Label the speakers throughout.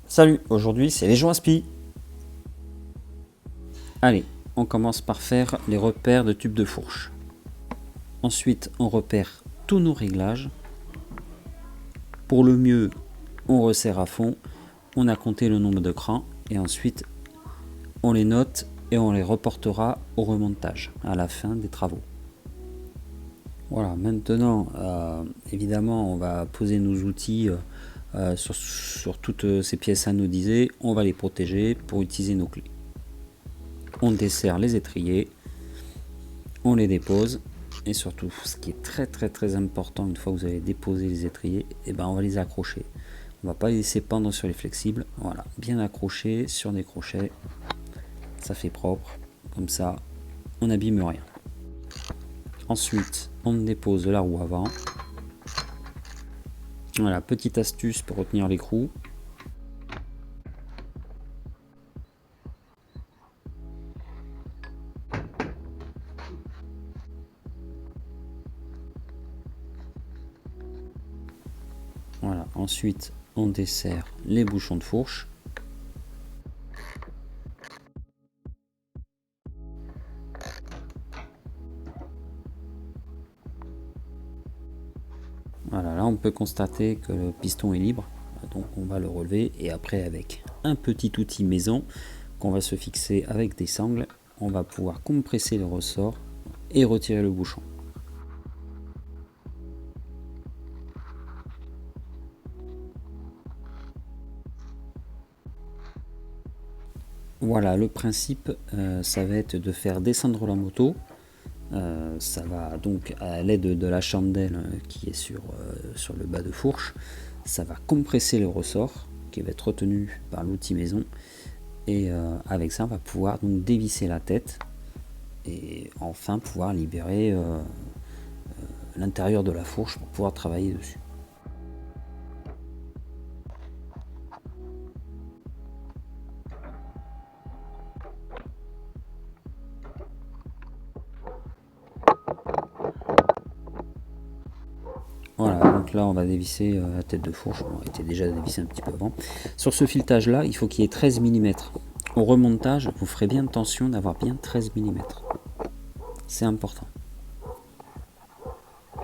Speaker 1: Salut, aujourd'hui c'est les joints spi. Allez, on commence par faire les repères de tubes de fourche. Ensuite, on repère tous nos réglages. Pour le mieux, on resserre à fond, on a compté le nombre de crans et ensuite on les note et on les reportera au remontage à la fin des travaux. Voilà, maintenant, évidemment, on va poser nos outils sur toutes ces pièces anodisées. On va les protéger pour utiliser nos clés. On desserre les étriers, on les dépose et surtout ce qui est très important, une fois que vous avez déposé les étriers, on va les accrocher. On va pas les laisser pendre sur les flexibles, voilà, bien accrochés sur des crochets, ça fait propre, comme ça on n'abîme rien. Ensuite on dépose la roue avant. Voilà, petite astuce pour retenir l'écrou. Voilà, ensuite on desserre les bouchons de fourche. Voilà, là on peut constater que le piston est libre, donc on va le relever et après avec un petit outil maison qu'on va se fixer avec des sangles, on va pouvoir compresser le ressort et retirer le bouchon. Voilà, le principe, ça va être de faire descendre la moto. Ça va donc à l'aide de la chandelle qui est sur le bas de fourche, ça va compresser le ressort qui va être retenu par l'outil maison et avec ça on va pouvoir donc dévisser la tête et enfin pouvoir libérer l'intérieur de la fourche pour pouvoir travailler dessus. Voilà, donc là on va dévisser la tête de fourche, on était déjà dévissé un petit peu avant. Sur ce filetage là, il faut qu'il y ait 13 mm. Au remontage, vous ferez bien attention d'avoir bien 13 mm. C'est important.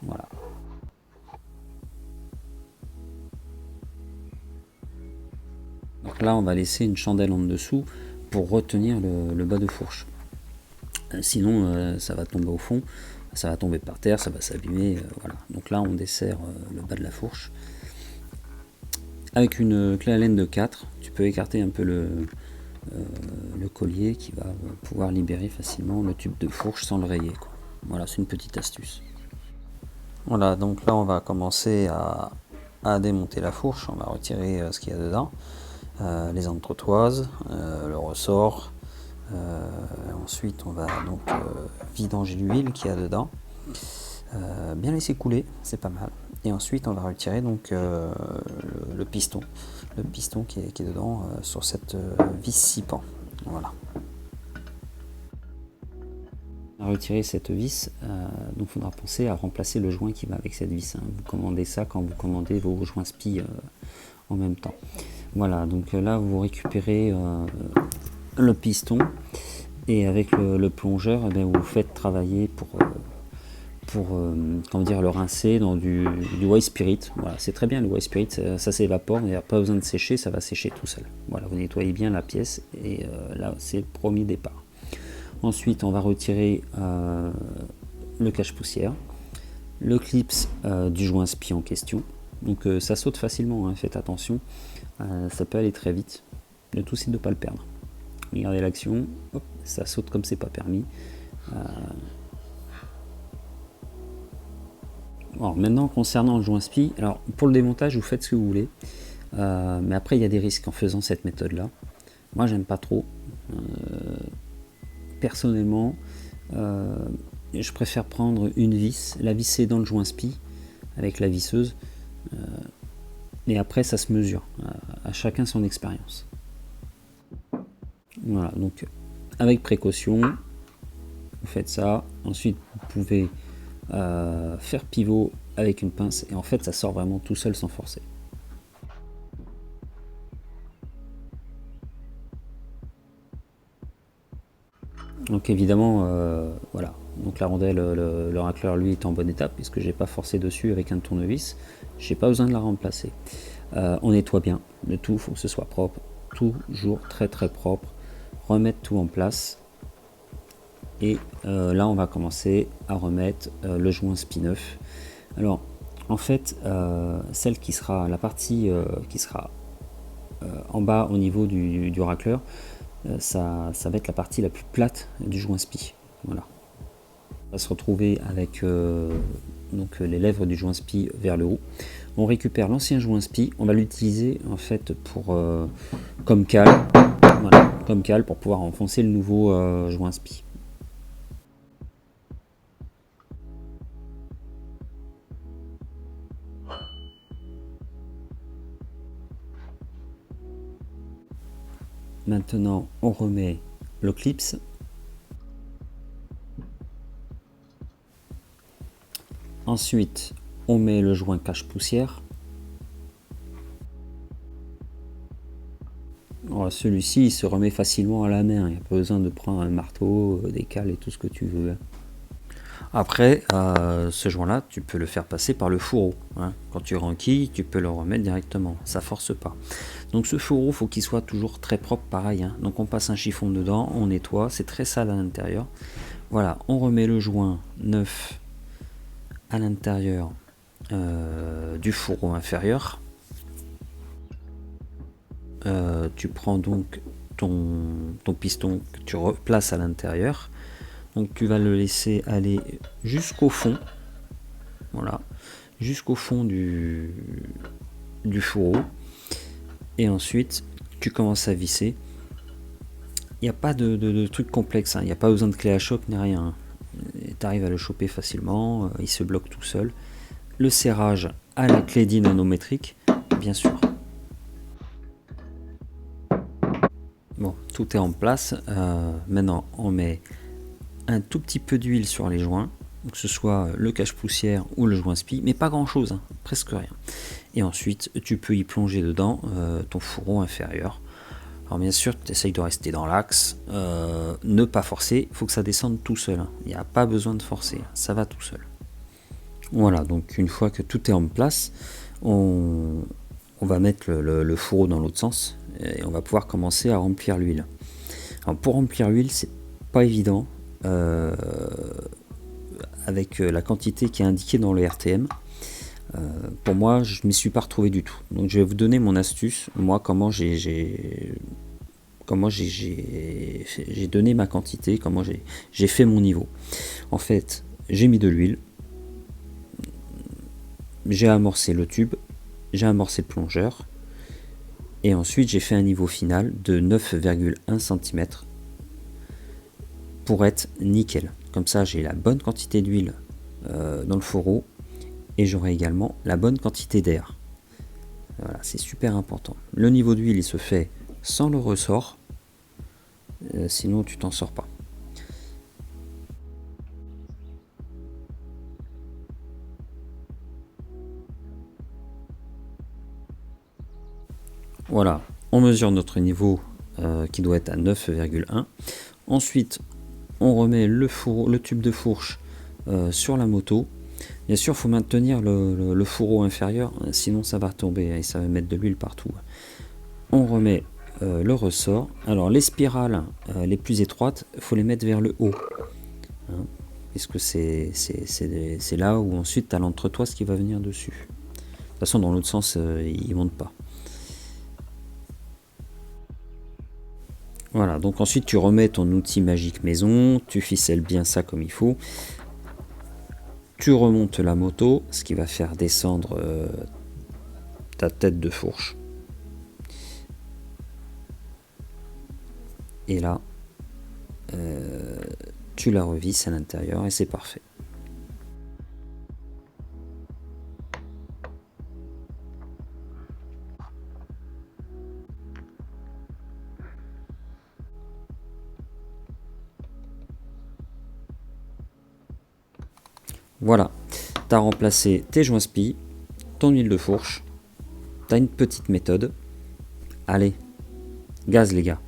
Speaker 1: Voilà. Donc là on va laisser une chandelle en dessous pour retenir le bas de fourche. Sinon ça va tomber au fond, ça va tomber par terre, ça va s'abîmer. Voilà. Donc là on desserre le bas de la fourche. Avec une clé à laine de 4, tu peux écarter un peu le collier qui va pouvoir libérer facilement le tube de fourche sans le rayer, quoi. Voilà, c'est une petite astuce. Voilà, donc là on va commencer à démonter la fourche, on va retirer ce qu'il y a dedans, les entretoises, le ressort. Ensuite on va donc vidanger l'huile qu'il y a dedans, bien laisser couler, c'est pas mal. Et ensuite on va retirer donc le piston qui est dedans sur cette vis 6 pans. Voilà. À retirer cette vis, donc il faudra penser à remplacer le joint qui va avec cette vis, hein. Vous commandez ça quand vous commandez vos joints spi en même temps. Voilà, donc là vous récupérez le piston et avec le plongeur, vous faites travailler pour comment dire, le rincer dans du white spirit. Voilà, c'est très bien le white spirit, ça s'évapore, il n'y a pas besoin de sécher, ça va sécher tout seul. Voilà, vous nettoyez bien la pièce et là c'est le premier départ. Ensuite on va retirer le cache-poussière, le clips du joint spi en question. Donc ça saute facilement, hein, faites attention, ça peut aller très vite. Le tout c'est de ne pas le perdre. Regardez l'action, hop, ça saute comme c'est pas permis. Alors maintenant concernant le joint spi, alors pour le démontage vous faites ce que vous voulez, mais après il y a des risques en faisant cette méthode là. Moi j'aime pas trop. Personnellement, je préfère prendre une vis, la visser dans le joint spi avec la visseuse, et après ça se mesure, à chacun son expérience. Voilà, donc avec précaution, vous faites ça. Ensuite vous pouvez faire pivot avec une pince et en fait ça sort vraiment tout seul sans forcer. Donc évidemment, voilà. Donc la rondelle, le racleur lui est en bonne état puisque j'ai pas forcé dessus avec un tournevis. J'ai pas besoin de la remplacer. On nettoie bien le tout, il faut que ce soit propre, toujours très très propre. Remettre tout en place. Et là on va commencer à remettre le joint SPI 9. Alors en fait, celle qui sera la partie qui sera en bas au niveau du racleur, ça va être la partie la plus plate du joint SPI. Voilà. On va se retrouver avec donc les lèvres du joint SPI vers le haut. On récupère l'ancien joint SPI, on va l'utiliser en fait pour comme cale, voilà, comme cale pour pouvoir enfoncer le nouveau joint SPI. Maintenant, on remet le clips. Ensuite, on met le joint cache-poussière. Celui-ci, il se remet facilement à la main. Il n'y a pas besoin de prendre un marteau, des cales et tout ce que tu veux. Après, ce joint-là, tu peux le faire passer par le fourreau. Hein. Quand tu renquilles, tu peux le remettre directement. Ça force pas. Donc ce fourreau, faut qu'il soit toujours très propre, pareil. Hein. Donc on passe un chiffon dedans, on nettoie. C'est très sale à l'intérieur. Voilà, on remet le joint neuf à l'intérieur du fourreau inférieur. Tu prends donc ton piston que tu replaces à l'intérieur. Donc tu vas le laisser aller jusqu'au fond. Voilà, jusqu'au fond du fourreau. Et ensuite, tu commences à visser. Il n'y a pas de truc complexe, hein. Il n'y a pas besoin de clé à choc ni rien. Tu arrives à le choper facilement, il se bloque tout seul. Le serrage à la clé dynamométrique, bien sûr. Bon, tout est en place. Maintenant, on met un tout petit peu d'huile sur les joints, que ce soit le cache-poussière ou le joint SPI, mais pas grand chose, hein, presque rien. Et ensuite, tu peux y plonger dedans ton fourreau inférieur. Alors bien sûr, tu essayes de rester dans l'axe, ne pas forcer, il faut que ça descende tout seul. Hein. Il n'y a pas besoin de forcer, ça va tout seul. Voilà, donc une fois que tout est en place, on va mettre le fourreau dans l'autre sens et on va pouvoir commencer à remplir l'huile. Alors pour remplir l'huile, c'est pas évident avec la quantité qui est indiquée dans le RTM. Pour moi, je ne m'y suis pas retrouvé du tout. Donc je vais vous donner mon astuce, moi comment j'ai donné ma quantité, comment j'ai fait mon niveau. En fait, j'ai mis de l'huile, j'ai amorcé le tube, j'ai amorcé le plongeur, et ensuite j'ai fait un niveau final de 9,1 cm pour être nickel. Comme ça, j'ai la bonne quantité d'huile dans le fourreau, et j'aurai également la bonne quantité d'air. Voilà, c'est super important. Le niveau d'huile, il se fait sans le ressort, sinon tu t'en sors pas. Voilà, on mesure notre niveau qui doit être à 9,1. Ensuite, on remet le tube de fourche sur la moto. Bien sûr, il faut maintenir le fourreau inférieur, sinon ça va tomber et ça va mettre de l'huile partout. On remet le ressort. Alors les spirales les plus étroites, il faut les mettre vers le haut. Hein, puisque c'est là où ensuite tu as l'entretoise qui va venir dessus. De toute façon, dans l'autre sens, il ne monte pas. Voilà, donc ensuite tu remets ton outil magique maison, tu ficelles bien ça comme il faut. Tu remontes la moto, ce qui va faire descendre ta tête de fourche. Et là, tu la revisses à l'intérieur et c'est parfait. Voilà, tu as remplacé tes joints SPI, ton huile de fourche, tu as une petite méthode. Allez, gaz les gars.